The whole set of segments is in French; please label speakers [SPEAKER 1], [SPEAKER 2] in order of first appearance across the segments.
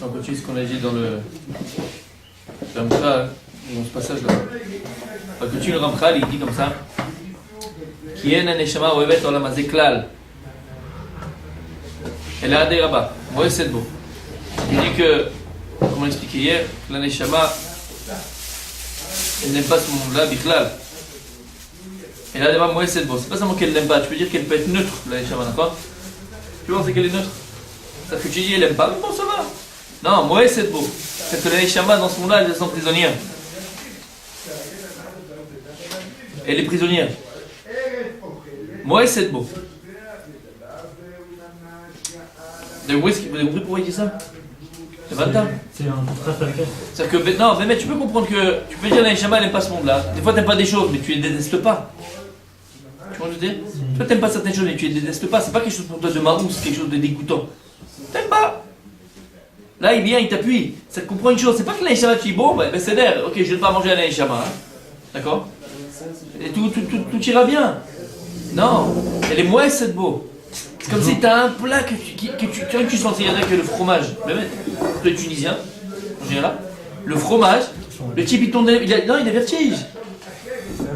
[SPEAKER 1] On continue ce qu'on a dit dans le Ramchal, dans ce passage-là. On continue le Ramchal, il dit comme ça. Qui est Neshama Oevet Olam Hazeh Klal. Elle a des rabats. Moi, c'est beau. Il dit que, comme on l'expliquait hier, la Neshama, elle n'aime pas ce monde-là, Bichlal. Elle a des rabats, moi, c'est beau. C'est pas seulement qu'elle n'aime pas, tu peux dire qu'elle peut être neutre, la Neshama, d'accord? Tu penses qu'elle est neutre? Ça fait que tu dis, elle n'aime pas, mais bon, ça va. Non, moi, c'est beau. C'est que la Neshama, dans ce monde-là, elle est prisonnière. Elle est prisonnière. Moi, c'est beau. Vous avez compris pourquoi il dit ça? C'est pas ça.
[SPEAKER 2] C'est un contraste avec elle.
[SPEAKER 1] C'est-à-dire que, non, mais tu peux comprendre que, tu peux dire la Neshama, elle n'aime pas ce monde-là. Des fois, tu n'aimes pas des choses, mais tu les détestes pas. Tu vois ce que je veux dire? Toi, tu n'aimes pas certaines choses, mais tu les détestes pas. C'est pas quelque chose pour toi de marou, c'est quelque chose de dégoûtant. T'aimes pas. Là, il vient, il t'appuie. Ça te comprend une chose. C'est pas que la Neshama, tu dis, bon, ben c'est d'air. Ok, je ne vais pas manger à la Neshama. Hein. D'accord? Et tout ira bien. Non, elle est moins cette beau. C'est comme si tu as un plat que tu sentirais que le fromage, même le tunisien, en général, le fromage, le type il tombe, il a vertige.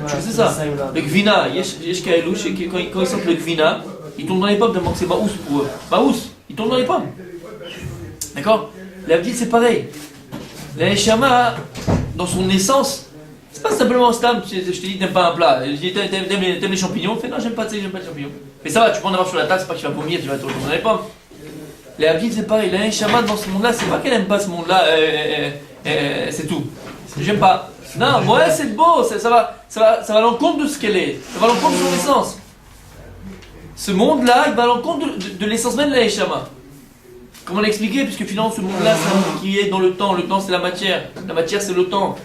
[SPEAKER 1] Tu sais ça? Le gvina, quand ils sentent le gvina, ils tombent dans les pommes tellement que c'est maous pour eux. Maous, ils tombent dans les pommes. D'accord? L'abdil c'est pareil. La neshama, dans son essence, c'est pas simplement stam, je te dis t'aimes pas un plat, je dis t'aimes les champignons, fais non j'aime pas les champignons. Mais ça va, tu peux en avoir sur la table, c'est pas que tu vas vomir, tu vas te retrouver dans les pommes. Les abdil c'est pareil, la neshama dans ce monde-là, c'est pas qu'elle aime pas ce monde-là, c'est tout. J'aime pas. Non, moi c'est beau, ça va à l'encontre de ce qu'elle est, ça va à l'encontre de son essence. Ce monde-là, il va à l'encontre de l'essence même de la neshama. Comment l'expliquer? Puisque finalement ce monde-là c'est un monde qui est dans le temps c'est la matière c'est le temps.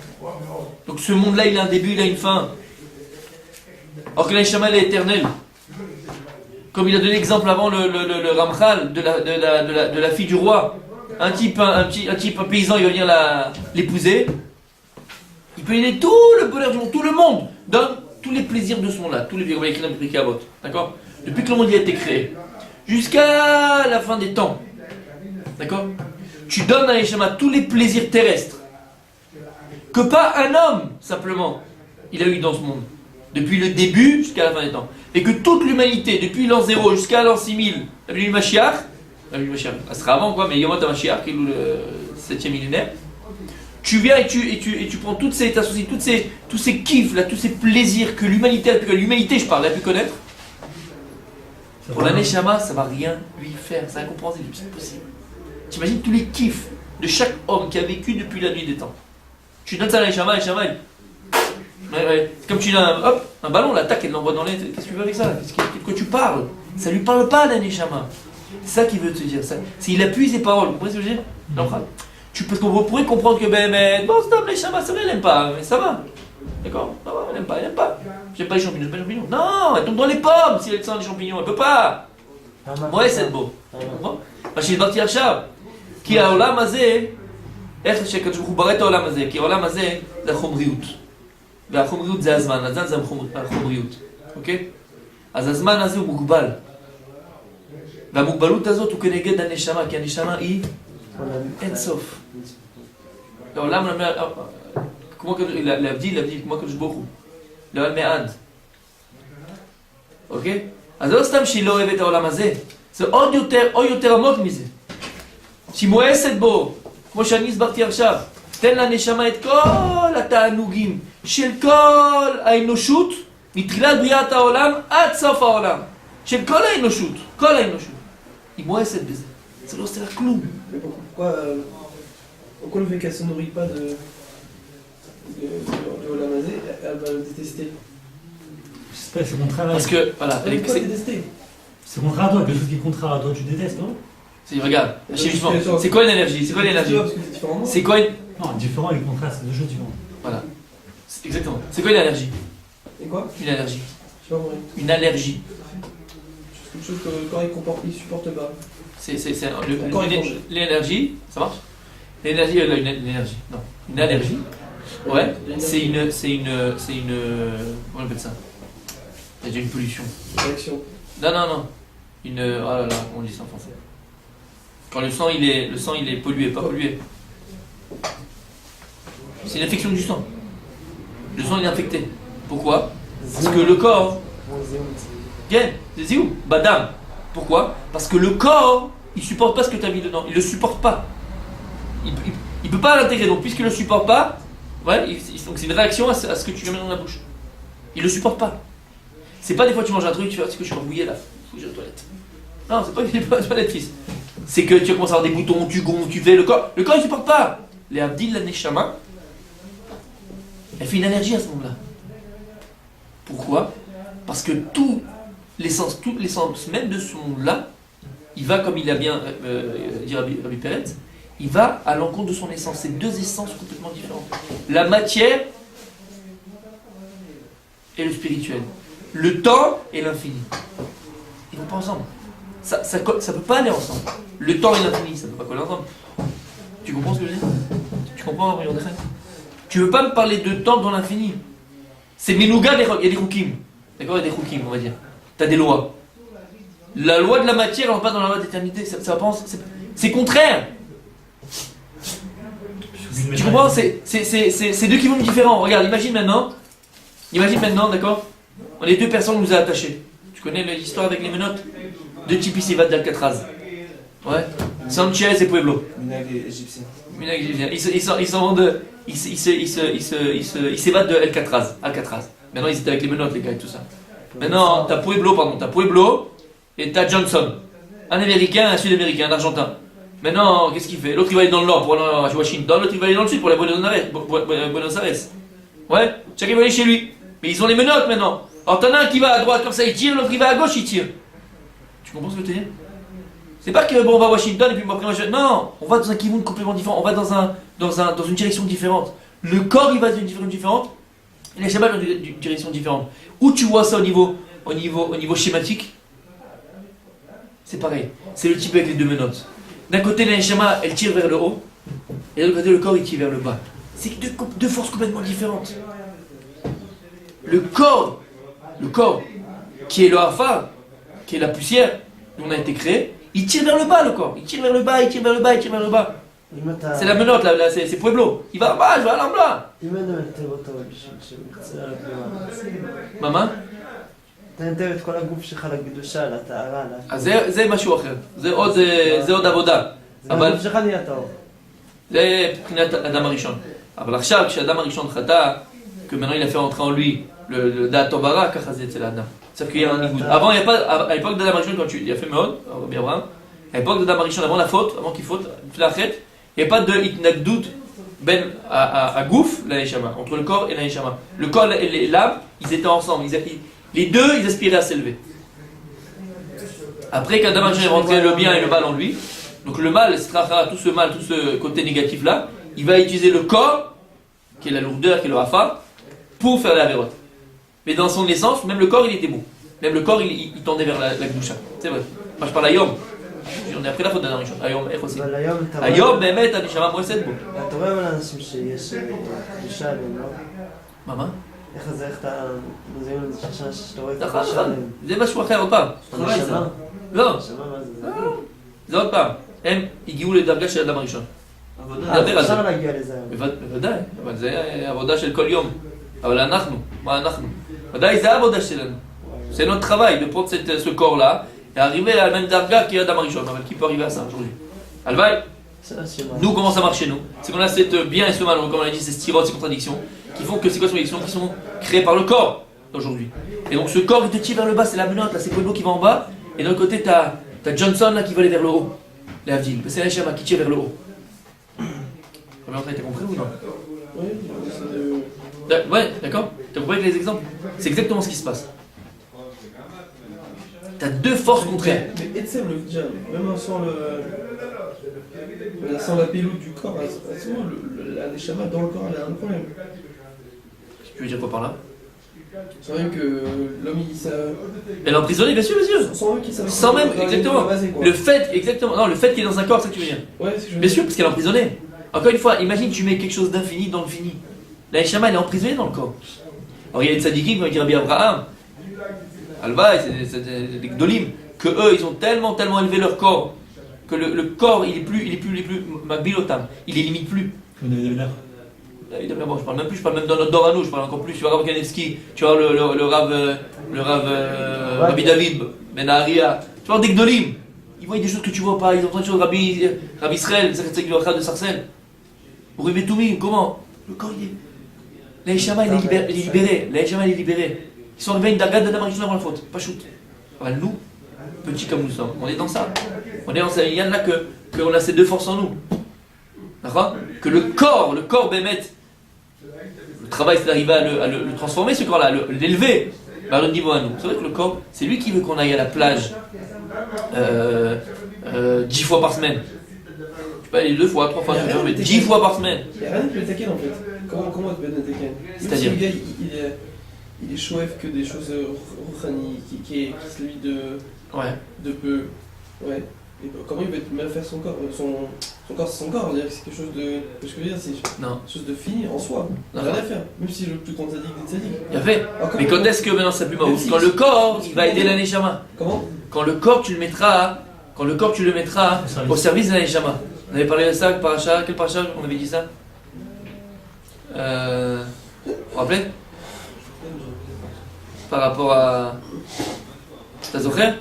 [SPEAKER 1] Donc ce monde-là il a un début, il a une fin. Or que la neshama elle est éternelle. Comme il a donné l'exemple avant le Ramchal de la fille du roi. Un paysan il va venir l'épouser. Il peut donner tout le bonheur du monde, tout le monde donne tous les plaisirs de ce monde-là, tous les plaisirs, on va écrire dans le d'accord? Depuis que le monde y a été créé, jusqu'à la fin des temps. D'accord? Tu donnes à Neshama tous les plaisirs terrestres que pas un homme, simplement, il a eu dans ce monde. Depuis le début jusqu'à la fin des temps. Et que toute l'humanité, depuis l'an 0 jusqu'à l'an 6000, la venue du Mashiach, ça sera avant quoi, mais Yomot HaMashiach, qui est le 7e millénaire, tu viens et tu prends toutes ces associés, tous ces kiffs, là, tous ces plaisirs que l'humanité je parle, a pu connaître. Pour la Neshama, ça va rien lui faire, c'est incompréhensible, c'est impossible. T'imagines tous les kiffs de chaque homme qui a vécu depuis la nuit des temps. Tu donnes ça à la Neshama, ouais. C'est comme tu donnes un ballon, l'attaque, elle l'envoie dans les... Qu'est-ce que tu veux avec ça? De quoi tu parles? Ça lui parle pas, la Neshama. C'est ça qu'il veut te dire. S'il appuie ses paroles, vous comprenez ce que je veux dire? Parce qu'on pourrait comprendre que bon, stop, la Neshama, c'est vrai, elle n'aime pas, mais ça va. D'accord? Ça va, elle n'aime pas. J'aime pas les champignons, Non, elle tombe dans les pommes si elle sent les champignons, elle peut pas. Ouais, c'est beau. Parce parti à Chab. Qui a olam hazeh, איך שקדוש ברוך הוא ברא את העולם הזה, כי העולם הזה זה החומריות. והחומריות זה הזמן, הזמן זה החומריות. אוקיי? אז הזמן הזה הוא מוגבל. והמוגבלות הזאת הוא כנגד הנשמה, כי הנשמה היא אין סוף. העולם, כמו להבדיל, כמו הקדוש ברוך הוא. לעולם מעד. אוקיי? אז זה לא סתם שהיא לא אוהבת את העולם הזה, זה עוד יותר עמוק מזה. שהיא מואסת בו. כמו שאני הסברתי עכשיו, תן לנשמה את כל התענוגים של כל האנושות, מתחילת בריאת העולם עד סוף העולם. של כל האנושות. היא מואסת בזה. זה לא עושה לה כלום.
[SPEAKER 3] Pourquoi le fait qu'elle se nourrit pas de Olam Hazeh, elle va le détester?
[SPEAKER 2] C'est contraire à...
[SPEAKER 1] Parce que, voilà.
[SPEAKER 3] Pourquoi détester?
[SPEAKER 2] C'est contraire à toi, quelque chose qui est contraire à toi, tu détestes, non?
[SPEAKER 1] Regarde, c'est quoi l'énergie? C'est quoi une...
[SPEAKER 2] Non, différent et contraire, c'est deux choses différentes.
[SPEAKER 1] Voilà. Exactement. C'est quoi une allergie?
[SPEAKER 3] Et quoi?
[SPEAKER 1] Une allergie.
[SPEAKER 3] Je sais pas vrai.
[SPEAKER 1] Une allergie.
[SPEAKER 3] C'est quelque chose que le corps il supporte pas.
[SPEAKER 1] L'énergie, ça marche? L'énergie, une énergie. Non. Une allergie. Ouais. C'est une. Comment on appelle ça? Il y a déjà une pollution.
[SPEAKER 3] Réaction.
[SPEAKER 1] Non. Oh là là, comment on dit ça en français? Quand le sang il est pollué, pas pollué. C'est une infection du sang. Le sang il est infecté. Pourquoi? Parce que le corps. Bien, c'est où? Badam. Pourquoi? Parce que le corps, il supporte pas ce que tu as mis dedans. Il le supporte pas. Il peut pas l'intégrer. Donc puisqu'il le supporte pas, ouais, donc c'est une réaction à ce que tu lui mets dans la bouche. Il le supporte pas. C'est pas des fois tu manges un truc, tu fais, c'est que je suis embouillé là. Faut que j'aille aux toilettes. Non, c'est pas une toilette, fils. C'est que tu commences à avoir des boutons, tu gonfles, tu fais le corps il supporte pas. Les Abdil, la Neshama, elle fait une allergie à ce moment-là. Pourquoi? Parce que toute l'essence même de ce monde-là, il va, comme il a bien dit Rabbi Peretz, il va à l'encontre de son essence. C'est deux essences complètement différentes. La matière et le spirituel. Le temps et l'infini. Ils vont pas ensemble. Ça peut pas aller ensemble. Le temps et l'infini, ça peut pas coller ensemble. Tu comprends ce que je veux dire? Tu comprends, tu veux pas me parler de temps dans l'infini. C'est Menuga, il y a des Rukim. D'accord? Il y a des Rukim, on va dire. Tu as des lois. La loi de la matière, elle va pas dans la loi d'éternité. Ça pense, c'est contraire. Tu comprends? C'est deux qui vont différents. Regarde, imagine maintenant, d'accord? On est deux personnes qui nous a attachés. Tu connais l'histoire avec les menottes? Deux types Sivat d'Alcatraz. Ouais. Sanchez et Pueblo.
[SPEAKER 3] Minag égyptien.
[SPEAKER 1] Minag égyptien. Ils s'en vont de. Ils s'évadent de Alcatraz. Maintenant ils étaient avec les menottes, les gars, et tout ça. Maintenant t'as Pueblo et t'as Johnson. Un américain, un sud-américain, un argentin. Maintenant, qu'est-ce qu'il fait? L'autre il va aller dans le nord pour aller à Washington, l'autre il va aller dans le sud pour aller à Buenos Aires. Ouais, chacun va aller chez lui. Mais ils ont les menottes maintenant. Alors t'en as un qui va à droite comme ça, il tire, l'autre il va à gauche, il tire. Tu comprends ce que je veux te dire? C'est pas que bon, on va à Washington et puis après on va... Non, on va dans un kivoun complètement différent, on va dans une direction différente. Le corps il va dans une direction différente et les Shabbat dans une direction différente. Où tu vois ça au niveau schématique? C'est pareil. C'est le type avec les deux menottes. D'un côté la Neshama elle tire vers le haut et de l'autre côté le corps il tire vers le bas. C'est deux forces complètement différentes. Le corps qui est le Hafa, qui est la poussière dont on a été créé, il tire vers le bas le corps. Il tire vers le bas. C'est la menotte là, c'est Pueblo. Il va en bas, je vais aller en bas. Maman? זה משהו אחר. זה עוד עבודה. אבל זה מבחינת האדם הראשון. אבל עכשיו כשהאדם הראשון חטא, que maintenant il a fait entrer en lui le da'at Tobara, kach c'est l'Adam. C'est-à-dire qu'il y a un niveau. Avant, il n'y a pas, à l'époque d'Adam Arishon, quand il a fait Meod, Abraham, à l'époque d'Adam Arishon, avant la faute, avant qu'il faute, la fête, il n'y a pas de itnagdout ben à Gouf, la Neshama, entre le corps et la Neshama. Le corps et l'âme, ils étaient ensemble. Les deux, ils aspiraient à s'élever. Après qu'Adam Arishon ait rentré le bien et le mal en lui, donc le mal, tout ce mal, tout ce côté négatif là, il va utiliser le corps, qui est la lourdeur, qui est le Hafa, pour faire la vérote. Mais dans son essence, même le corps il était bon. Même le corps il tendait vers la Gdusha. C'est vrai. Moi je parle à Yom. On est après la faute d'Adam Rishon. Ayom, איך עושים? היום באמת הנשמה מואסת בו.
[SPEAKER 4] אתה רואה על אנשים שיש קדושה עליהם, לא?
[SPEAKER 1] מה?
[SPEAKER 4] איך אתה מזהים על זה שאתה רואה את
[SPEAKER 1] נכון,
[SPEAKER 4] הקדושה עליהם?
[SPEAKER 1] זה משהו אחר עוד פעם.
[SPEAKER 4] הנשמה?
[SPEAKER 1] לא.
[SPEAKER 4] הנשמה מה זה?
[SPEAKER 1] זה עוד פעם. הם הגיעו לדרגה של אדם הראשון.
[SPEAKER 4] אפשר להגיע לזה.
[SPEAKER 1] בוודאי, אבל זה עבודה של כל יום. אבל אנחנו, מה אנחנו? ודאי זה העבודה שלנו. C'est notre travail de prendre ce corps-là et arriver à la même darga qui est Adam Arishon, mais qui peut arriver à ça aujourd'hui. Alvaï, nous comment ça marche chez nous? C'est qu'on a cette bien et ce mal, comme on a dit, ces styrotes, ces contradictions, qui font que ces contradictions qui sont créées par le corps aujourd'hui. Et donc ce corps il te tire vers le bas, c'est la menotte, là c'est Pueblo qui va en bas, et de l'autre côté t'as Johnson là qui va aller vers le haut. Les Avdil, c'est la Neshama qui tire vers le haut. T'as compris ou non?
[SPEAKER 3] Oui,
[SPEAKER 1] Ouais, d'accord. T'as compris avec les exemples? C'est exactement ce qui se passe. T'as deux forces contraires.
[SPEAKER 3] Mais Etsem le déjà, même sans la piloute du corps, la Neshama dans le corps elle a un problème.
[SPEAKER 1] Tu veux dire quoi par là?
[SPEAKER 3] C'est vrai que l'homme il
[SPEAKER 1] Elle est emprisonnée, bien sûr, bien sûr.
[SPEAKER 3] Sans même qu'il savait.
[SPEAKER 1] Sans même, exactement. Le fait, exactement. Non, le fait qu'il est dans un corps, c'est ça que tu veux dire.
[SPEAKER 3] Ouais, c'est ce que je veux
[SPEAKER 1] Bien
[SPEAKER 3] dire.
[SPEAKER 1] sûr, parce qu'elle est emprisonnée. Encore une fois, imagine tu mets quelque chose d'infini dans le fini. La Neshama, elle est emprisonnée dans le corps. Alors il y a des tzadikim qui vont dire bien Abraham, Alva, c'est des Gdolim, que eux, ils ont tellement élevé leur corps, que le corps, il est plus magbilotam, il les limite plus.
[SPEAKER 2] On avait des nerfs.
[SPEAKER 1] Évidemment, bon, je parle même plus, je parle même dans notre Dorano, je parle encore plus. Tu vas Rav Kanevski, tu vas le Rav Rabbi David Ben Aria, tu vas des Gdolim. Ils voient des choses que tu vois pas, ils entendent des choses de Rabbi Israël, de Sarcelles. Pour Toumim, comment? Le corps, il est. L'Aïchama, il est libéré. L'Aïchama, il est libéré. Ils sont arrivés à une dagade d'Adam Arishon avant la faute. Pas shoot. Alors, nous, petits comme nous sommes, on est dans ça. On est dans ça. Il y en a qu'on a ces deux forces en nous. D'accord? Que le corps Bémet, le travail c'est d'arriver à le transformer, ce corps-là, l'élever vers le niveau à nous. C'est vrai que le corps, c'est lui qui veut qu'on aille à la plage 10 fois par semaine. Tu peux aller 2 fois, 3 fois, mais 10 fois par semaine.
[SPEAKER 3] Il n'y a rien de Betaken en fait. Comment est Betaken?
[SPEAKER 1] C'est-à-dire
[SPEAKER 3] le gars, il est chouef que des choses rouhani, qui se lui de peu. Ouais. Et comment il va mal faire son corps? Son corps, c'est son corps. C'est quelque chose de. Ce que je veux dire, c'est quelque chose de fini en soi. Rien à faire. Même si le plus grand sadique des sadiques.
[SPEAKER 1] Il y avait. Mais quand est-ce que maintenant ça pue Maouz? Quand le corps, il va aider l'Aneshama.
[SPEAKER 3] Comment?
[SPEAKER 1] Quand le corps, tu le mettras au service de l'Aneshama. On avait parlé de ça, paracha, quel paracha on avait dit ça? Vous vous rappelez? Par rapport à. T'as zocher?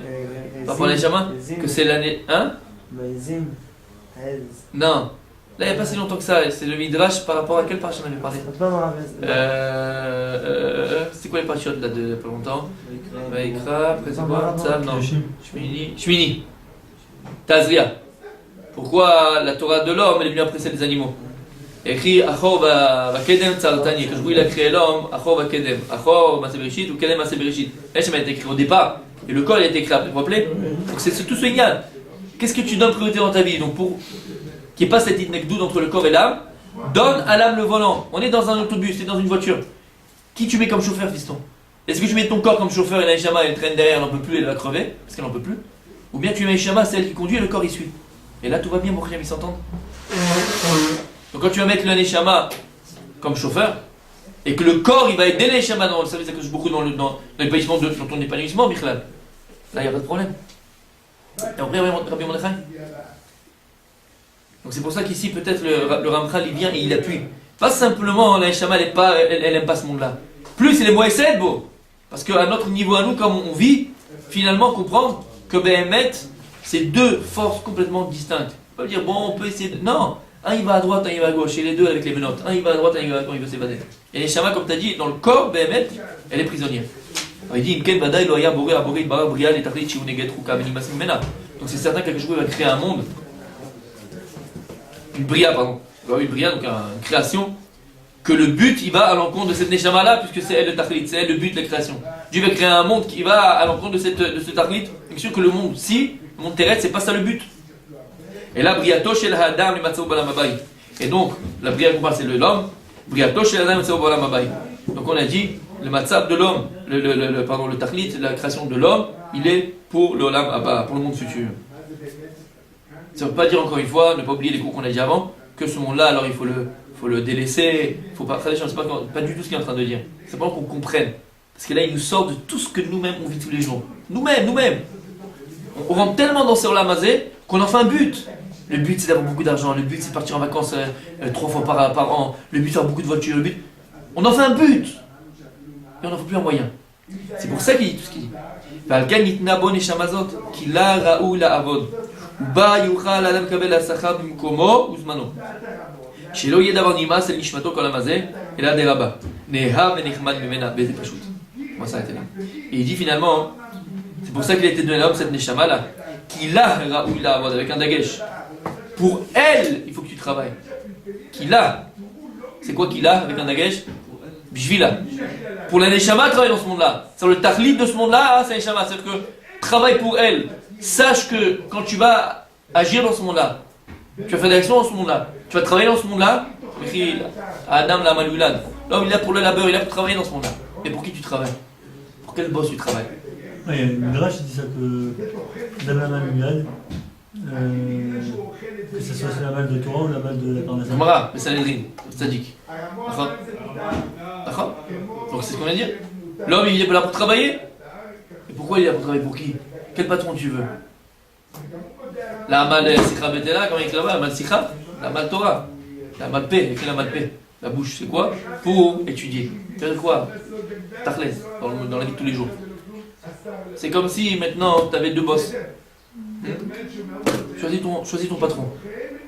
[SPEAKER 1] Par rapport à l'Aneshama? Que c'est l'année. Hein? Non. Là, il n'y a pas si longtemps que ça. C'est le Midrash par rapport à quel paracha on avait parlé? C'était quoi les parachutes là de il y a pas longtemps? Vaikra, après c'est quoi? Tzav, non. Shmini. Tazria. Pourquoi la Torah de l'homme elle est venue après celle des animaux? Il a écrit Achor va kedem tzartani. Quand il a créé l'homme, Achor va kedem. Achor ma seberishit ou kedem ma seberishit. Là, ça m'a été écrit au départ. Et le corps il a été créé après. Vous vous rappelez? Donc c'est tout ce signal. Qu'est-ce que tu donnes priorité dans ta vie? Donc pour qu'il n'y ait pas cette idnekdoud entre le corps et l'âme, donne à l'âme le volant. On est dans un autobus, c'est dans une voiture. Qui tu mets comme chauffeur, fiston? Est-ce que tu mets ton corps comme chauffeur et l'Aïchama elle traîne derrière, elle n'en peut plus, elle va crever, parce qu'elle n'en peut plus? Ou bien tu mets l'Aïchama, c'est elle qui conduit et le corps il suit. Et là tout va bien, mon frère, ils s'entendent. Donc quand tu vas mettre l'Aïchama comme chauffeur, et que le corps il va aider l'Aïchama dans le service, ça touche beaucoup dans l'épanouissement dans ton épanouissement, Michelal. Là il n'y a pas de problème. Et après, Rabbi Mordechai. Donc c'est pour ça qu'ici peut-être le Ramchal il vient et il appuie. Pas simplement l'Aïchama elle n'aime pas ce monde-là. Plus il est Moïsed beau. Parce qu'à notre niveau à nous, comme on vit, finalement comprendre que Béhémet, c'est deux forces complètement distinctes. On peut dire bon on peut essayer de. Non! Un il va à droite, un il va à gauche, et les deux avec les menottes. Un il va à droite, un il va à gauche, il veut s'évader. Et l'Aïchama, comme tu as dit, dans le corps, Béhémet, elle est prisonnière. Alors il dit Imken Vadaï Loya Boré Aboré Bara Brial et Tachlit Chiuneget Ruka Benimasim Mena. Donc c'est certain que quelque chose va créer un monde. Une bria, pardon. Une bria, donc une création. Que le but il va à l'encontre de cette Neshama là, puisque c'est elle le Tachlit, c'est elle le but de la création. Dieu va créer un monde qui va à l'encontre de ce Tachlit. Bien sûr que le monde, si, le monde terrestre, c'est pas ça le but. Et là, Briato Shel Hadam Limatzao Balamabai. Et donc, la bria qu'on parle, c'est l'homme. Briato Shel Hadam Limatzao Balamabai. Donc on a dit, le matzab de l'homme, le tachlit, la création de l'homme, il est pour l'olam abba, pour le monde futur. Ça ne veut pas dire encore une fois, ne pas oublier les cours qu'on a dit avant, que ce monde-là, alors il faut le délaisser, il ne faut pas faire des choses, c'est pas du tout ce qu'il est en train de dire. C'est pas qu'on comprenne. Parce que là, il nous sort de tout ce que nous-mêmes on vit tous les jours. Nous-mêmes. On rentre tellement dans ce olam azé qu'on en fait un but. Le but c'est d'avoir beaucoup d'argent, le but c'est de partir en vacances 3 fois par an, le but c'est d'avoir beaucoup de voitures, le but. On en fait un but. Et on n'en fait plus un moyen. C'est pour ça qu'il dit tout ce qu'il dit. Valkan nitna bo neshama zot, ki la ra'u la avod. Uba yuchal adam kabel asachar bimkomo uzmano. Shelo yeh davar nimas el nishmato kol hamazeh, ela deraba. Neha venichmad mimena beze pashut. Moi ça a été là. Et il dit finalement, c'est pour ça qu'il a été donné à l'homme cette neshama là, ki la ra'u la avod, avec un dagesh. Pour elle, il faut que tu travailles. Ki la. C'est quoi ki la avec un dagesh? Bishvila. Pour la Neshama, travaille dans ce monde-là. C'est le tachlit de ce monde-là, hein, c'est Neshama. C'est-à-dire que travaille pour elle. Sache que quand tu vas agir dans ce monde-là, tu vas faire des actions dans ce monde-là, tu vas travailler dans ce monde-là, Adam la Malouilad. L'homme il est là pour le labeur, il est là pour travailler dans ce monde-là. Mais pour qui tu travailles? Pour quel boss tu travailles?
[SPEAKER 2] Il y a une Midrash qui dit ça que Adam la Malouilad, que ce soit la balle de Torah ou la balle de la Parnassa.
[SPEAKER 1] Mara, mais c'est Sanhedrin, Sadiq. D'accord? Donc c'est ce qu'on vient de dire. L'homme il est là pour travailler. Et pourquoi il est là pour travailler pour qui? Quel patron tu veux? La Amal Sikha Betela, comment il écrit là-bas? Amal Sikha, la Amal Torah, la Amal P, écrit la Amal P. La bouche, c'est quoi? Pour étudier. Faire quoi? Tachlès, dans la vie de tous les jours. C'est comme si maintenant tu avais deux boss. Choisis ton patron.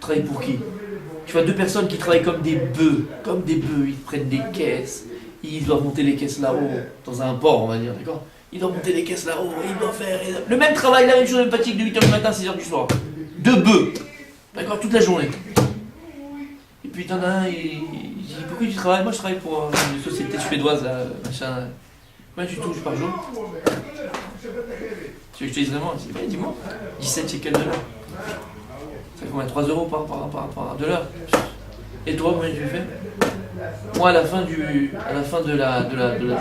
[SPEAKER 1] Travaille pour qui? Tu vois deux personnes qui travaillent comme des bœufs. Comme des bœufs, ils prennent des caisses. Ils doivent monter les caisses là-haut. Dans un port, on va dire, d'accord? Ils doivent monter les caisses là-haut. Ils doivent faire le même travail, la même chose, la même fatigue de 8h du matin à 6h du soir. Deux bœufs. D'accord? Toute la journée. Et puis t'en as un, il dit pourquoi tu travailles? Moi je travaille pour une société suédoise, là, machin. Combien tu touches par jour? Tu veux que je te dise vraiment? Dis-moi. 17 shekels de l'heure. Ça fait combien? 3 euros de l'heure. Et toi, combien tu fais? Moi, à la fin du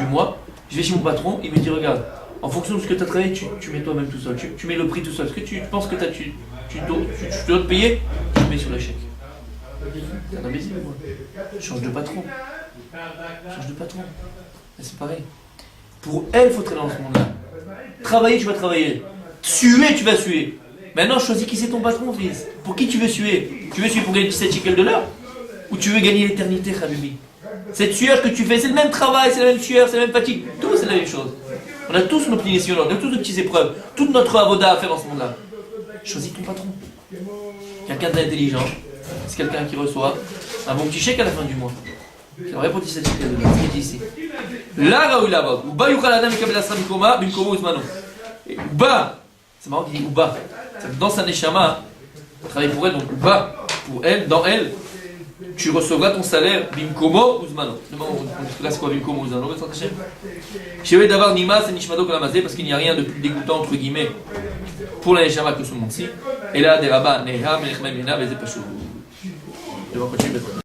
[SPEAKER 1] mois, je vais chez mon patron, il me dit regarde, en fonction de ce que tu as travaillé, tu mets toi-même tout seul. Tu mets le prix tout seul. Ce que tu penses que tu dois te payer, tu mets sur le chèque. C'est un imbécile, moi. Change de patron. Mais c'est pareil. Pour elle, il faut traîner dans ce monde-là. Travailler, tu vas travailler. Suer, tu vas suer. Maintenant, choisis qui c'est ton patron, fils. Pour qui tu veux suer? Tu veux suer pour gagner 17 shekels de l'heure? Ou tu veux gagner l'éternité, Habibi? Cette sueur que tu fais, c'est le même travail, c'est la même sueur, c'est la même fatigue. Tout, c'est la même chose. On a tous nos petits on a tous nos petites épreuves. Toute notre avoda à faire dans ce monde-là. Choisis ton patron. Quelqu'un d'intelligent. C'est quelqu'un qui reçoit un bon petit chèque à la fin du mois. Qui aurait pour 17 shekels de l'heure. Ce qu'il dit ici. Là, Raoul là-bas. Uba yuchal adam yekabel asra bikoma bimkomo uzmano. Uba. C'est marrant qu'il dit Uba. Dans sa neshama, travaille pour elle, donc Uba. Pour elle, dans elle, tu recevras ton salaire bimkomo uzmano. Là, c'est quoi bimkomo uzmano? Chez d'avoir nima, c'est nishmado kalamazé, parce qu'il n'y a rien de plus dégoûtant, entre guillemets, pour la neshama que ce monde-ci. Et là, des rabbins, neha, melechmem, mena, vezé pachou. Je vais continuer.